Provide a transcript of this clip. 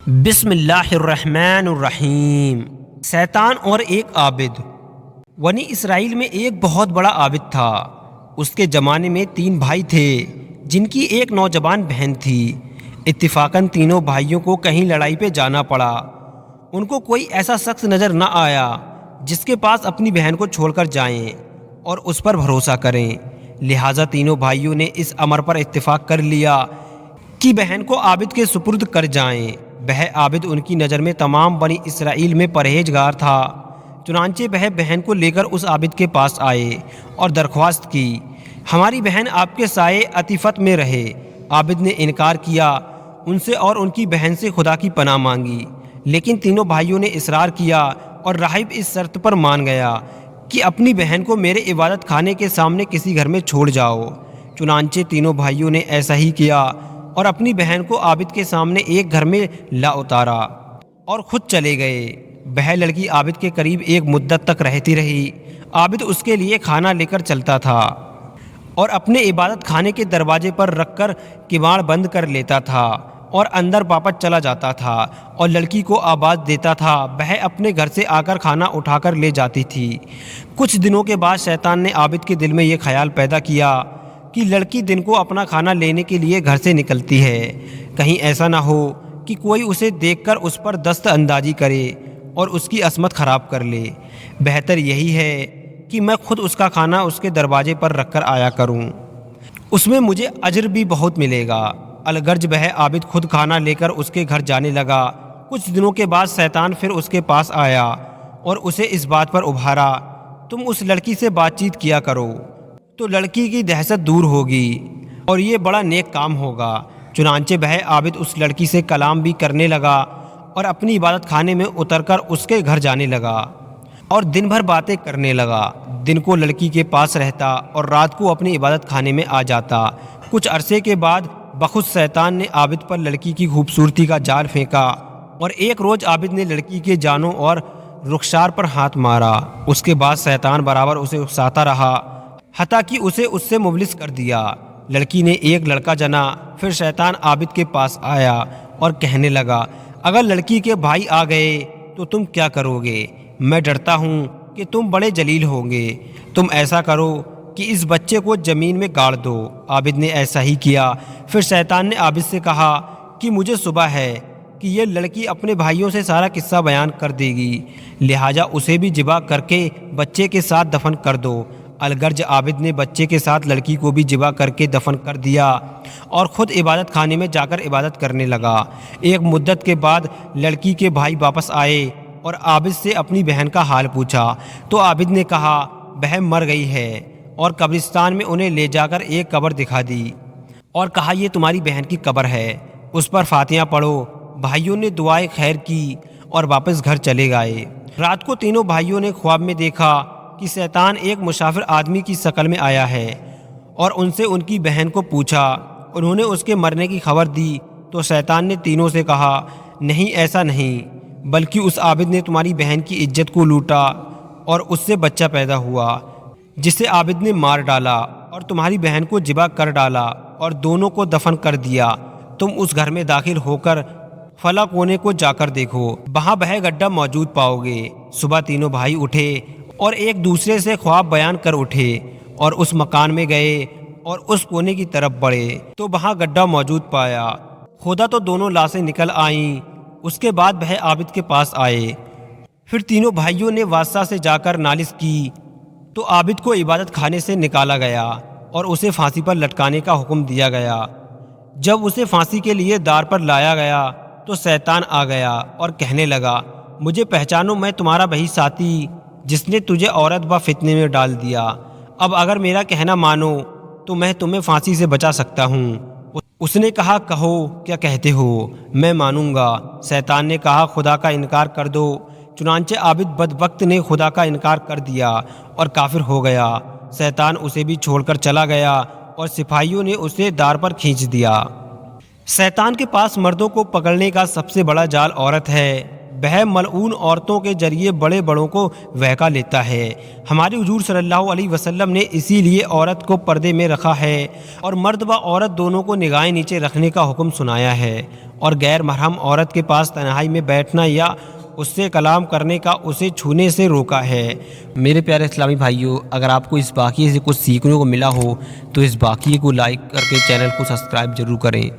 بسم اللہ الرحمن الرحیم۔ شیطان اور ایک عابد۔ بنی اسرائیل میں ایک بہت بڑا عابد تھا۔ اس کے زمانے میں 3 بھائی تھے جن کی ایک نوجوان بہن تھی۔ اتفاقاً تینوں بھائیوں کو کہیں لڑائی پہ جانا پڑا۔ ان کو کوئی ایسا شخص نظر نہ آیا جس کے پاس اپنی بہن کو چھوڑ کر جائیں اور اس پر بھروسہ کریں، لہٰذا تینوں بھائیوں نے اس امر پر اتفاق کر لیا کہ بہن کو عابد کے سپرد کر جائیں۔ وہ عابد ان کی نظر میں تمام بنی اسرائیل میں پرہیزگار تھا۔ چنانچہ وہ بہن کو لے کر اس عابد کے پاس آئے اور درخواست کی، ہماری بہن آپ کے سائے عطیفت میں رہے۔ عابد نے انکار کیا، ان سے اور ان کی بہن سے خدا کی پناہ مانگی، لیکن تینوں بھائیوں نے اصرار کیا اور راہب اس شرط پر مان گیا کہ اپنی بہن کو میرے عبادت خانے کے سامنے کسی گھر میں چھوڑ جاؤ۔ چنانچہ تینوں بھائیوں نے ایسا ہی کیا اور اپنی بہن کو عابد کے سامنے ایک گھر میں لا اتارا اور خود چلے گئے۔ وہ لڑکی عابد کے قریب ایک مدت تک رہتی رہی۔ عابد اس کے لیے کھانا لے کر چلتا تھا اور اپنے عبادت خانے کے دروازے پر رکھ کر کباڑ بند کر لیتا تھا اور اندر واپس چلا جاتا تھا اور لڑکی کو آواز دیتا تھا۔ وہ اپنے گھر سے آ کر کھانا اٹھا کر لے جاتی تھی۔ کچھ دنوں کے بعد شیطان نے عابد کے دل میں یہ خیال پیدا کیا کہ لڑکی دن کو اپنا کھانا لینے کے لیے گھر سے نکلتی ہے، کہیں ایسا نہ ہو کہ کوئی اسے دیکھ کر اس پر دست اندازی کرے اور اس کی عصمت خراب کر لے۔ بہتر یہی ہے کہ میں خود اس کا کھانا اس کے دروازے پر رکھ کر آیا کروں، اس میں مجھے اجر بھی بہت ملے گا۔ الغرض وہ عابد خود کھانا لے کر اس کے گھر جانے لگا۔ کچھ دنوں کے بعد شیطان پھر اس کے پاس آیا اور اسے اس بات پر ابھارا، تم اس لڑکی سے بات چیت کیا کرو تو لڑکی کی دہشت دور ہوگی اور یہ بڑا نیک کام ہوگا۔ چنانچہ وہ عابد اس لڑکی سے کلام بھی کرنے لگا اور اپنی عبادت خانے میں اتر کر اس کے گھر جانے لگا اور دن بھر باتیں کرنے لگا۔ دن کو لڑکی کے پاس رہتا اور رات کو اپنی عبادت خانے میں آ جاتا۔ کچھ عرصے کے بعد بخود شیطان نے عابد پر لڑکی کی خوبصورتی کا جال پھینکا اور ایک روز عابد نے لڑکی کے جانوں اور رخسار پر ہاتھ مارا۔ اس کے بعد شیطان برابر اسے اکساتا رہا حتیٰ کہ اسے اس سے مفلس کر دیا۔ لڑکی نے ایک لڑکا جنا۔ پھر شیطان عابد کے پاس آیا اور کہنے لگا، اگر لڑکی کے بھائی آ گئے تو تم کیا کرو گے؟ میں ڈرتا ہوں کہ تم بڑے ذلیل ہوں گے۔ تم ایسا کرو کہ اس بچے کو زمین میں گاڑ دو۔ عابد نے ایسا ہی کیا۔ پھر شیطان نے عابد سے کہا کہ مجھے صبح ہے کہ یہ لڑکی اپنے بھائیوں سے سارا قصہ بیان کر دے گی، لہٰذا اسے بھی ذبح کر کے بچے کے ساتھ دفن کر دو۔ الغرض عابد نے بچے کے ساتھ لڑکی کو بھی ذبح کر کے دفن کر دیا اور خود عبادت خانے میں جا کر عبادت کرنے لگا۔ ایک مدت کے بعد لڑکی کے بھائی واپس آئے اور عابد سے اپنی بہن کا حال پوچھا تو عابد نے کہا بہن مر گئی ہے، اور قبرستان میں انہیں لے جا کر ایک قبر دکھا دی اور کہا یہ تمہاری بہن کی قبر ہے، اس پر فاتحہ پڑھو۔ بھائیوں نے دعائے خیر کی اور واپس گھر چلے گئے۔ رات کو تینوں بھائیوں نے خواب میں دیکھا کہ شیطان ایک مسافر آدمی کی شکل میں آیا ہے اور ان سے ان کی بہن کو پوچھا۔ انہوں نے اس کے مرنے کی خبر دی تو شیطان نے تینوں سے کہا، نہیں ایسا نہیں، بلکہ اس عابد نے تمہاری بہن کی عزت کو لوٹا اور اس سے بچہ پیدا ہوا جسے عابد نے مار ڈالا اور تمہاری بہن کو ذبح کر ڈالا اور دونوں کو دفن کر دیا۔ تم اس گھر میں داخل ہو کر فلاں کونے کو جا کر دیکھو، وہاں وہ گڈھا موجود پاؤ گے۔ صبح تینوں بھائی اٹھے اور ایک دوسرے سے خواب بیان کر اٹھے اور اس مکان میں گئے اور اس کونے کی طرف بڑھے تو وہاں گڈھا موجود پایا۔ خدا تو دونوں لاشیں نکل آئیں۔ اس کے بعد وہ عابد کے پاس آئے۔ پھر تینوں بھائیوں نے بادشاہ سے جا کر نالش کی تو عابد کو عبادت خانے سے نکالا گیا اور اسے پھانسی پر لٹکانے کا حکم دیا گیا۔ جب اسے پھانسی کے لیے دار پر لایا گیا تو شیطان آ گیا اور کہنے لگا، مجھے پہچانو، میں تمہارا وہی ساتھی جس نے تجھے عورت و فتنے میں ڈال دیا۔ اب اگر میرا کہنا مانو تو میں تمہیں پھانسی سے بچا سکتا ہوں۔ اس نے کہا، کہو کیا کہتے ہو، میں مانوں گا۔ شیطان نے کہا، خدا کا انکار کر دو۔ چنانچہ عابد بدبخت نے خدا کا انکار کر دیا اور کافر ہو گیا۔ شیطان اسے بھی چھوڑ کر چلا گیا اور سپاہیوں نے اسے دار پر کھینچ دیا۔ شیطان کے پاس مردوں کو پکڑنے کا سب سے بڑا جال عورت ہے۔ وہ ملعون عورتوں کے ذریعے بڑے بڑوں کو بہکا لیتا ہے۔ ہمارے حضور صلی اللہ علیہ وسلم نے اسی لیے عورت کو پردے میں رکھا ہے اور مرد و عورت دونوں کو نگاہیں نیچے رکھنے کا حکم سنایا ہے، اور غیر محرم عورت کے پاس تنہائی میں بیٹھنا یا اس سے کلام کرنے کا اسے چھونے سے روکا ہے۔ میرے پیارے اسلامی بھائیوں، اگر آپ کو اس واقعے سے کچھ سیکھنے کو ملا ہو تو اس واقعے کو لائک کر کے چینل کو سبسکرائب ضرور کریں۔